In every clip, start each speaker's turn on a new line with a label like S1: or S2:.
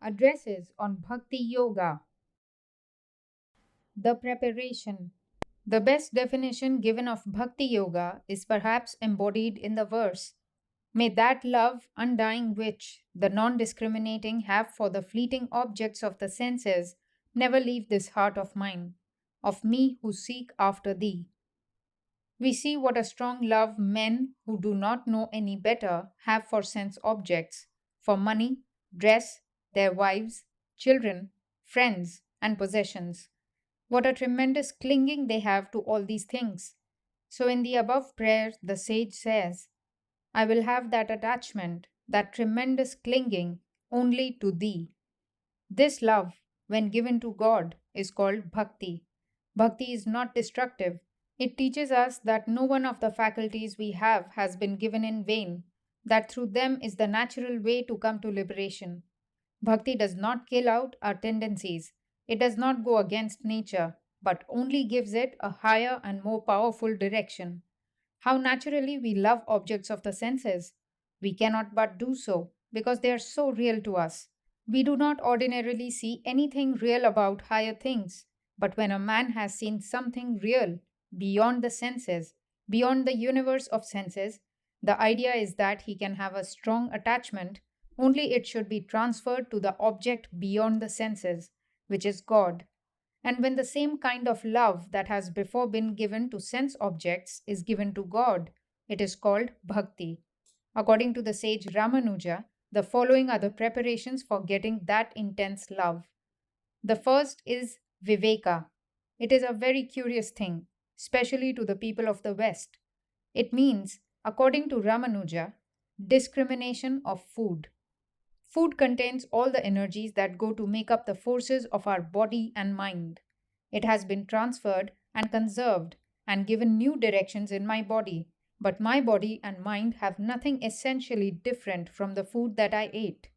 S1: Addresses on Bhakti-Yoga. The preparation. The best definition given of Bhakti-Yoga is perhaps embodied in the verse: May that love undying which the non discriminating have for the fleeting objects of the senses never leave this heart of mine, of me who seek after thee. We see what a strong love men who do not know any better have for sense objects, for money, dress, their wives, children, friends, and possessions. What a tremendous clinging they have to all these things. So, in the above prayer, the sage says, I will have that attachment, that tremendous clinging, only to thee. This love, when given to God, is called bhakti. Bhakti is not destructive. It teaches us that no one of the faculties we have has been given in vain, that through them is the natural way to come to liberation. Bhakti does not kill out our tendencies, it does not go against nature, but only gives it a higher and more powerful direction. How naturally we love objects of the senses. We cannot but do so, because they are so real to us. We do not ordinarily see anything real about higher things, but when a man has seen something real beyond the senses, beyond the universe of senses, the idea is that he can have a strong attachment, only it should be transferred to the object beyond the senses, which is God. And when the same kind of love that has before been given to sense objects is given to God, it is called bhakti. According to the sage Ramanuja, the following are the preparations for getting that intense love. The first is Viveka. It is a very curious thing, especially to the people of the West. It means, according to Ramanuja, discrimination of food. Food contains all the energies that go to make up the forces of our body and mind. It has been transferred and conserved and given new directions in my body, but my body and mind have nothing essentially different from the food that I ate.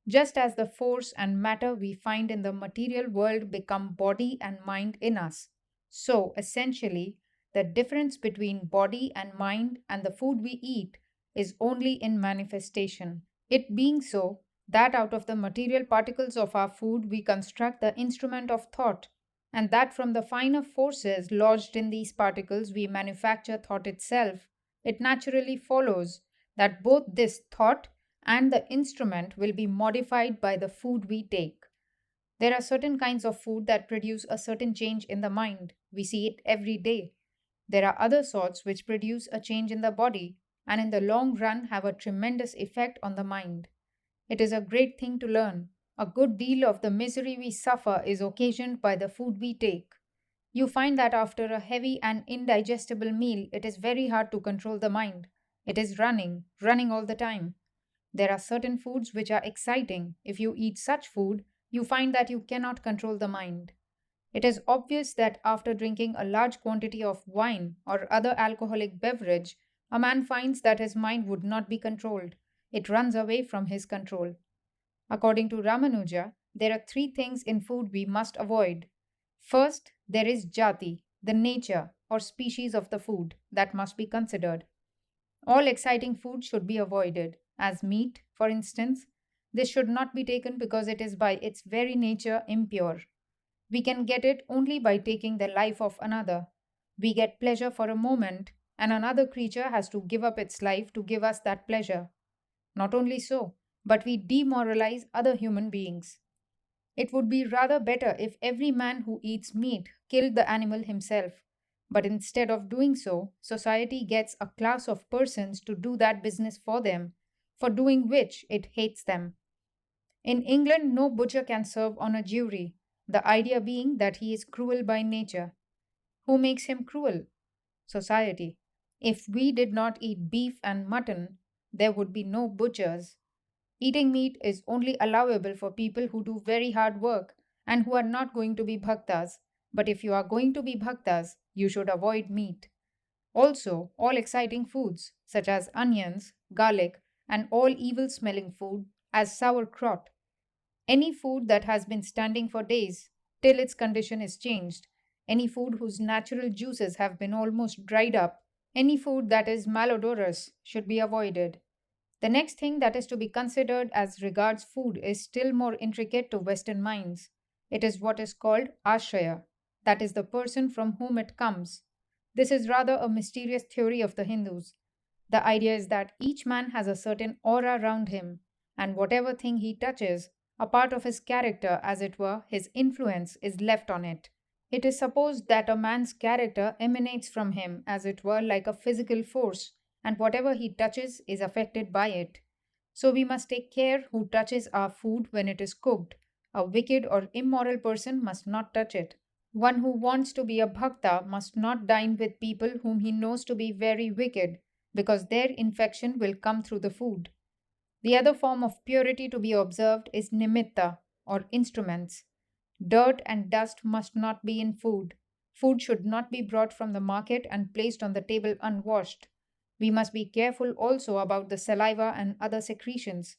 S1: Just as the force and matter we find in the material world become body and mind in us, so essentially, the difference between body and mind and the food we eat is only in manifestation. It being so, that out of the material particles of our food we construct the instrument of thought, and that from the finer forces lodged in these particles we manufacture thought itself, it naturally follows that both this thought and the instrument will be modified by the food we take. There are certain kinds of food that produce a certain change in the mind. We see it every day. There are other sorts which produce a change in the body and in the long run have a tremendous effect on the mind. It is a great thing to learn. A good deal of the misery we suffer is occasioned by the food we take. You find that after a heavy and indigestible meal, it is very hard to control the mind. It is running all the time. There are certain foods which are exciting. If you eat such food, you find that you cannot control the mind. It is obvious that after drinking a large quantity of wine or other alcoholic beverage, a man finds that his mind would not be controlled. It runs away from his control. According to Ramanuja, there are three things in food we must avoid. First, there is jati, the nature or species of the food that must be considered. All exciting food should be avoided, as meat, for instance. This should not be taken because it is by its very nature impure. We can get it only by taking the life of another. We get pleasure for a moment, and another creature has to give up its life to give us that pleasure. Not only so, but we demoralize other human beings. It would be rather better if every man who eats meat killed the animal himself. But instead of doing so, society gets a class of persons to do that business for them, for doing which it hates them. In England, no butcher can serve on a jury, the idea being that he is cruel by nature. Who makes him cruel? Society. If we did not eat beef and mutton, there would be no butchers. Eating meat is only allowable for people who do very hard work and who are not going to be bhaktas. But if you are going to be bhaktas, you should avoid meat. Also, all exciting foods, such as onions, garlic, and all evil smelling food, as sauerkraut. Any food that has been standing for days till its condition is changed, any food whose natural juices have been almost dried up, any food that is malodorous should be avoided. The next thing that is to be considered as regards food is still more intricate to Western minds. It is what is called ashraya, that is, the person from whom it comes. This is rather a mysterious theory of the Hindus. The idea is that each man has a certain aura around him, and whatever thing he touches, a part of his character, as it were, his influence, is left on it. It is supposed that a man's character emanates from him, as it were, like a physical force, and whatever he touches is affected by it. So we must take care who touches our food when it is cooked. A wicked or immoral person must not touch it. One who wants to be a bhakta must not dine with people whom he knows to be very wicked, because their infection will come through the food. The other form of purity to be observed is nimitta, or instruments. Dirt and dust must not be in food. Food should not be brought from the market and placed on the table unwashed. We must be careful also about the saliva and other secretions.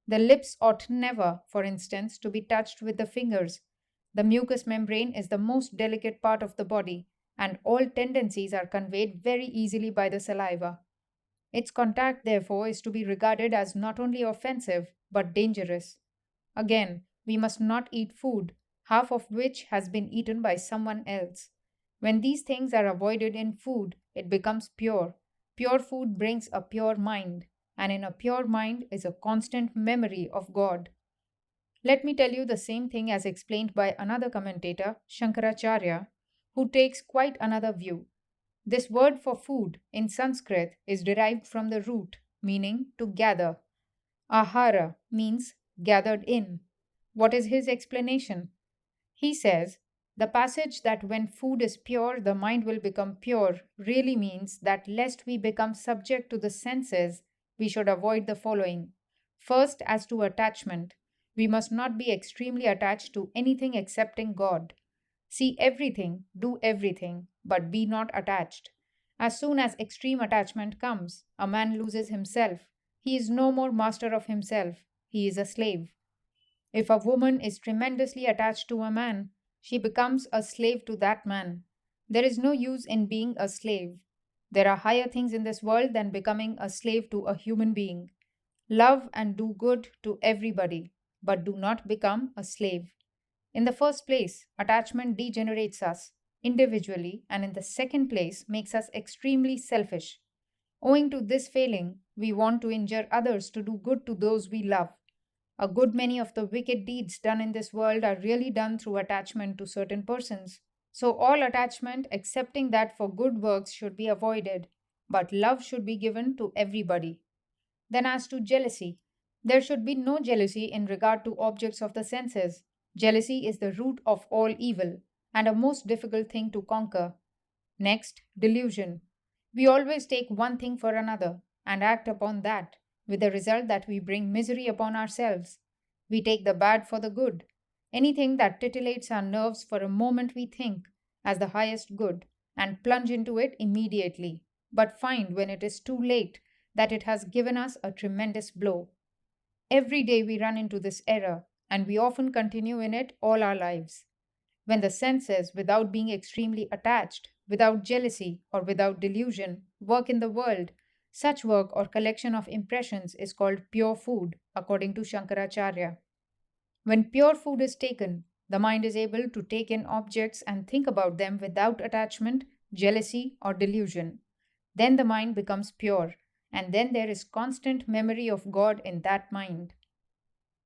S1: The lips ought never, for instance, to be touched with the fingers. The mucous membrane is the most delicate part of the body, and all tendencies are conveyed very easily by the saliva. Its contact, therefore, is to be regarded as not only offensive but dangerous. Again, we must not eat food, half of which has been eaten by someone else. When these things are avoided in food, it becomes pure. Pure food brings a pure mind, and in a pure mind is a constant memory of God. Let me tell you the same thing as explained by another commentator, Shankaracharya, who takes quite another view. This word for food in Sanskrit is derived from the root, meaning to gather. Ahara means gathered in. What is his explanation? He says, the passage that when food is pure, the mind will become pure really means that lest we become subject to the senses, we should avoid the following. First, as to attachment, we must not be extremely attached to anything excepting God. See everything, do everything, but be not attached. As soon as extreme attachment comes, a man loses himself. He is no more master of himself, he is a slave. If a woman is tremendously attached to a man, she becomes a slave to that man. There is no use in being a slave. There are higher things in this world than becoming a slave to a human being. Love and do good to everybody, but do not become a slave. In the first place, attachment degenerates us individually, and in the second place, makes us extremely selfish. Owing to this failing, we want to injure others to do good to those we love. A good many of the wicked deeds done in this world are really done through attachment to certain persons. So, all attachment, excepting that for good works, should be avoided, but love should be given to everybody. Then, as to jealousy, there should be no jealousy in regard to objects of the senses. Jealousy is the root of all evil and a most difficult thing to conquer. Next, delusion. We always take one thing for another and act upon that, with the result that we bring misery upon ourselves. We take the bad for the good. Anything that titillates our nerves for a moment we think as the highest good and plunge into it immediately, but find when it is too late that it has given us a tremendous blow. Every day we run into this error, and we often continue in it all our lives. When the senses, without being extremely attached, without jealousy, or without delusion, work in the world, such work or collection of impressions is called pure food, according to Shankaracharya. When pure food is taken, the mind is able to take in objects and think about them without attachment, jealousy, or delusion. Then the mind becomes pure, and then there is constant memory of God in that mind.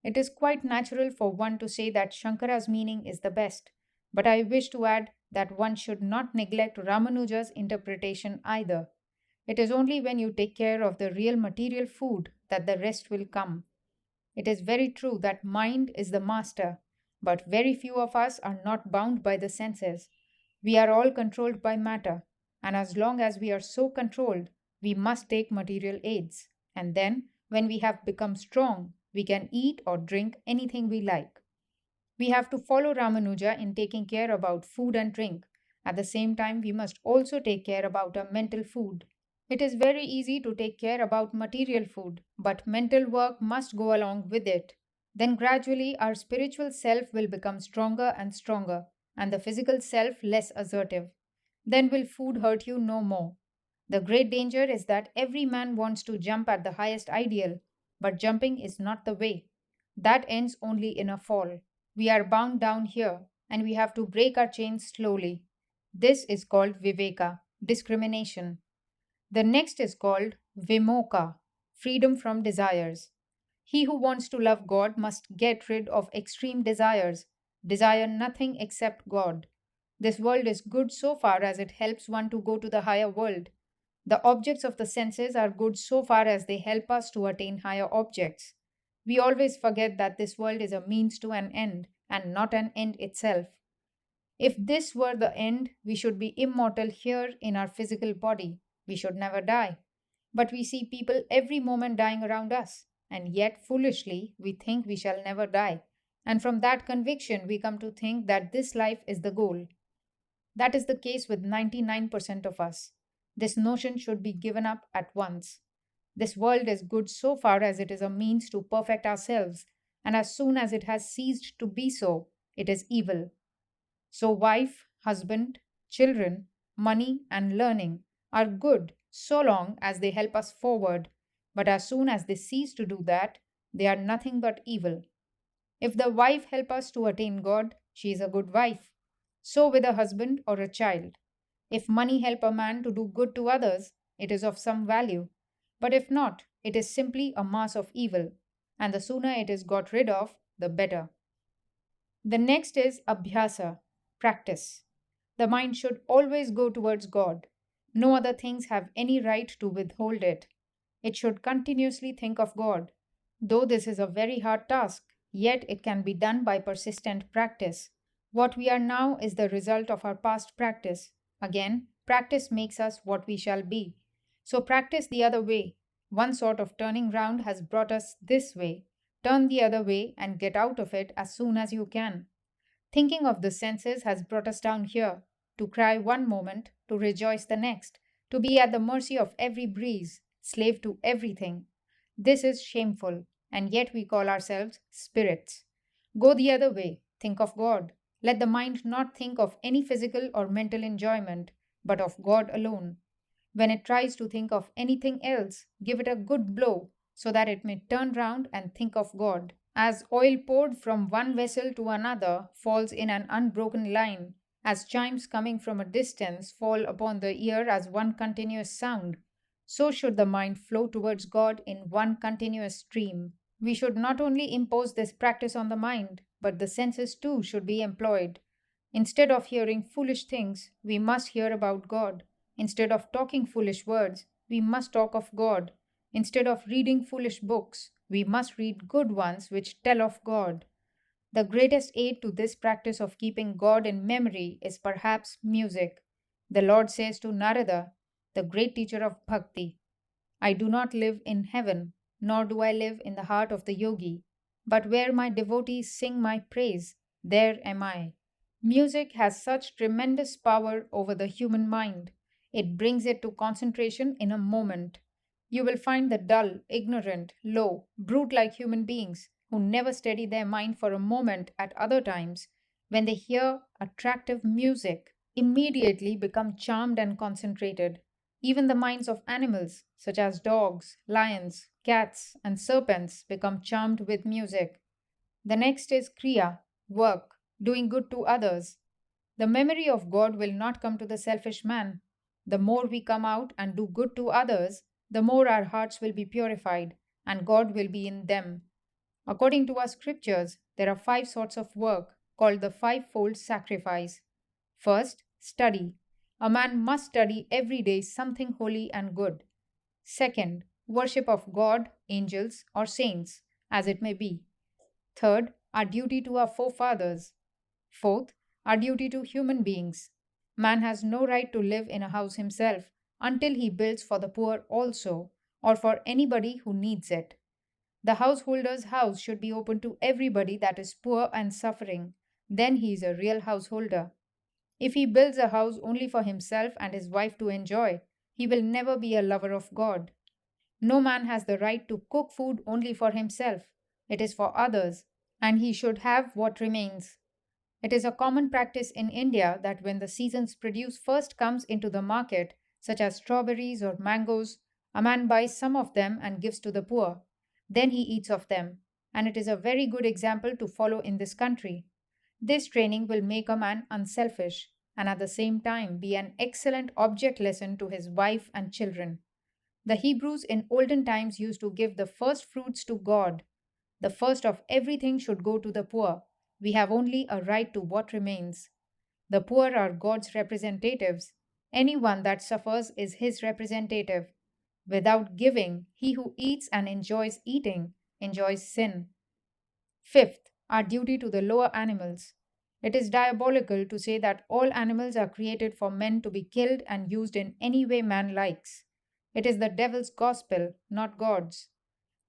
S1: It is quite natural for one to say that Shankara's meaning is the best, but I wish to add that one should not neglect Ramanuja's interpretation either. It is only when you take care of the real material food that the rest will come. It is very true that mind is the master, but very few of us are not bound by the senses. We are all controlled by matter, and as long as we are so controlled, we must take material aids. And then, when we have become strong, we can eat or drink anything we like. We have to follow Ramanuja in taking care about food and drink. At the same time, we must also take care about our mental food. It is very easy to take care about material food, but mental work must go along with it. Then gradually our spiritual self will become stronger and stronger, and the physical self less assertive. Then will food hurt you no more. The great danger is that every man wants to jump at the highest ideal, but jumping is not the way. That ends only in a fall. We are bound down here, and we have to break our chains slowly. This is called Viveka, discrimination. The next is called Vimoka, freedom from desires. He who wants to love God must get rid of extreme desires, desire nothing except God. This world is good so far as it helps one to go to the higher world. The objects of the senses are good so far as they help us to attain higher objects. We always forget that this world is a means to an end and not an end itself. If this were the end, we should be immortal here in our physical body. We should never die. But we see people every moment dying around us, and yet foolishly we think we shall never die. And from that conviction, we come to think that this life is the goal. That is the case with 99% of us. This notion should be given up at once. This world is good so far as it is a means to perfect ourselves, and as soon as it has ceased to be so, it is evil. So, wife, husband, children, money, and learning are good so long as they help us forward, but as soon as they cease to do that, they are nothing but evil. If the wife help us to attain God, she is a good wife. So with a husband or a child. If money help a man to do good to others, it is of some value. But if not, it is simply a mass of evil, and the sooner it is got rid of, the better. The next is abhyasa, practice. The mind should always go towards God. No other things have any right to withhold it. It should continuously think of God. Though this is a very hard task, yet it can be done by persistent practice. What we are now is the result of our past practice. Again, practice makes us what we shall be. So practice the other way. One sort of turning round has brought us this way. Turn the other way and get out of it as soon as you can. Thinking of the senses has brought us down here, to cry one moment, to rejoice the next, to be at the mercy of every breeze, slave to everything. This is shameful, and yet we call ourselves spirits. Go the other way, think of God. Let the mind not think of any physical or mental enjoyment, but of God alone. When it tries to think of anything else, give it a good blow so that it may turn round and think of God. As oil poured from one vessel to another falls in an unbroken line, as chimes coming from a distance fall upon the ear as one continuous sound, so should the mind flow towards God in one continuous stream. We should not only impose this practice on the mind, but the senses too should be employed. Instead of hearing foolish things, we must hear about God. Instead of talking foolish words, we must talk of God. Instead of reading foolish books, we must read good ones which tell of God. The greatest aid to this practice of keeping God in memory is perhaps music. The Lord says to Narada, the great teacher of bhakti, I do not live in heaven, nor do I live in the heart of the yogi, but where my devotees sing my praise, there am I. Music has such tremendous power over the human mind. It brings it to concentration in a moment. You will find the dull, ignorant, low, brute like human beings who never steady their mind for a moment at other times, when they hear attractive music, immediately become charmed and concentrated. Even the minds of animals, such as dogs, lions, cats, and serpents, become charmed with music. The next is Kriya, work, doing good to others. The memory of God will not come to the selfish man. The more we come out and do good to others, the more our hearts will be purified, and God will be in them. According to our scriptures, there are 5 sorts of work called the fivefold sacrifice. First, study. A man must study every day something holy and good. Second, worship of God, angels, or saints, as it may be. Third, our duty to our forefathers. Fourth, our duty to human beings. Man has no right to live in a house himself until he builds for the poor also, or for anybody who needs it. The householder's house should be open to everybody that is poor and suffering. Then he is a real householder. If he builds a house only for himself and his wife to enjoy, he will never be a lover of God. No man has the right to cook food only for himself. It is for others, and he should have what remains. It is a common practice in India that when the season's produce first comes into the market, such as strawberries or mangoes, a man buys some of them and gives to the poor. Then he eats of them, and it is a very good example to follow in this country. This training will make a man unselfish and at the same time be an excellent object lesson to his wife and children. The Hebrews in olden times used to give the first fruits to God. The first of everything should go to the poor. We have only a right to what remains. The poor are God's representatives. Anyone that suffers is his representative. Without giving, he who eats and enjoys eating enjoys sin. Fifth, our duty to the lower animals. It is diabolical to say that all animals are created for men to be killed and used in any way man likes. It is the devil's gospel, not God's.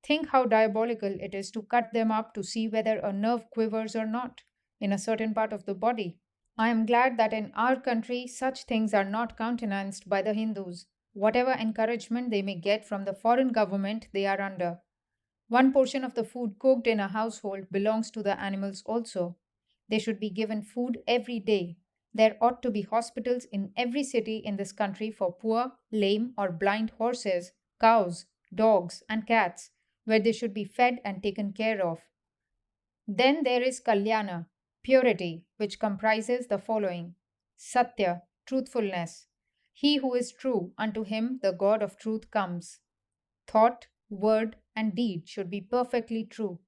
S1: Think how diabolical it is to cut them up to see whether a nerve quivers or not in a certain part of the body. I am glad that in our country such things are not countenanced by the Hindus, whatever encouragement they may get from the foreign government they are under. One portion of the food cooked in a household belongs to the animals also. They should be given food every day. There ought to be hospitals in every city in this country for poor, lame, or blind horses, cows, dogs, and cats, where they should be fed and taken care of. Then there is Kalyana, purity, which comprises the following: Satya, truthfulness. He who is true, unto him the God of truth comes. Thought, word, and deed should be perfectly true.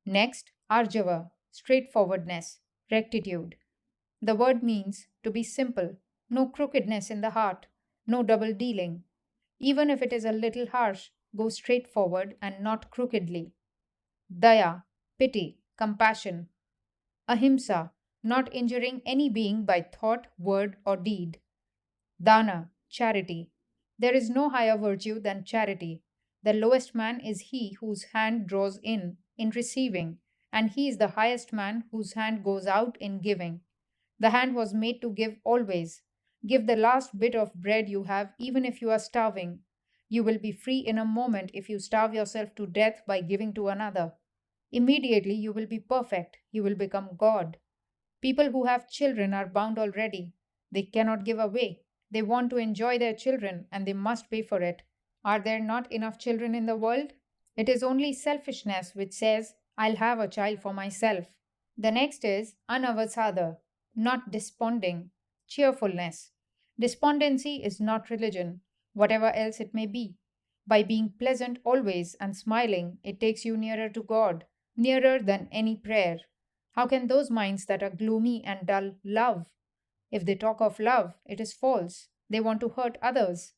S1: Next, Arjava, straightforwardness, rectitude. The word means to be simple, no crookedness in the heart, no double dealing. Even if it is a little harsh, go straightforward and not crookedly. Daya, pity, compassion. Ahimsa, not injuring any being by thought, word, or deed. Dana, charity. There is no higher virtue than charity. The lowest man is he whose hand draws in receiving, and he is the highest man whose hand goes out in giving. The hand was made to give always. Give the last bit of bread you have, even if you are starving. You will be free in a moment if you starve yourself to death by giving to another. Immediately you will be perfect. You will become God. People who have children are bound already. They cannot give away. They want to enjoy their children and they must pay for it. Are there not enough children in the world? It is only selfishness which says, I'll have a child for myself. The next is anavasada, not desponding, cheerfulness. Despondency is not religion, whatever else it may be. By being pleasant always and smiling, it takes you nearer to God, nearer than any prayer. How can those minds that are gloomy and dull love? If they talk of love, it is false. They want to hurt others.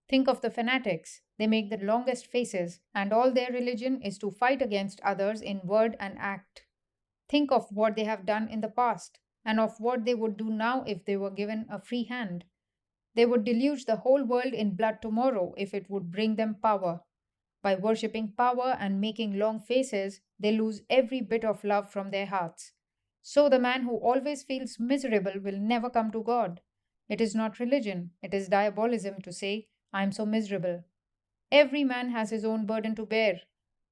S1: Think of the fanatics. They make the longest faces, and all their religion is to fight against others in word and act. Think of what they have done in the past, and of what they would do now if they were given a free hand. They would deluge the whole world in blood tomorrow if it would bring them power. By worshipping power and making long faces, they lose every bit of love from their hearts. So the man who always feels miserable will never come to God. It is not religion, it is diabolism to say, I am so miserable. Every man has his own burden to bear.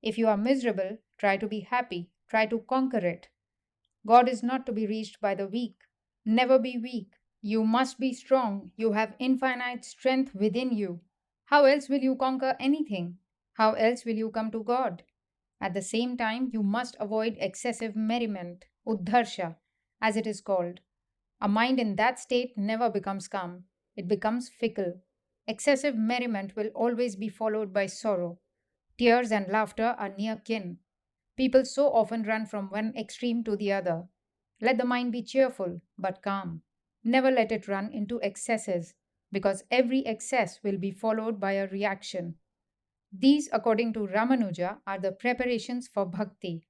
S1: If you are miserable, try to be happy, try to conquer it. God is not to be reached by the weak. Never be weak. You must be strong. You have infinite strength within you. How else will you conquer anything? How else will you come to God? At the same time, you must avoid excessive merriment, uddharsha, as it is called. A mind in that state never becomes calm. It becomes fickle. Excessive merriment will always be followed by sorrow. Tears and laughter are near kin. People so often run from one extreme to the other. Let the mind be cheerful but calm. Never let it run into excesses, because every excess will be followed by a reaction. These, according to Ramanuja, are the preparations for bhakti.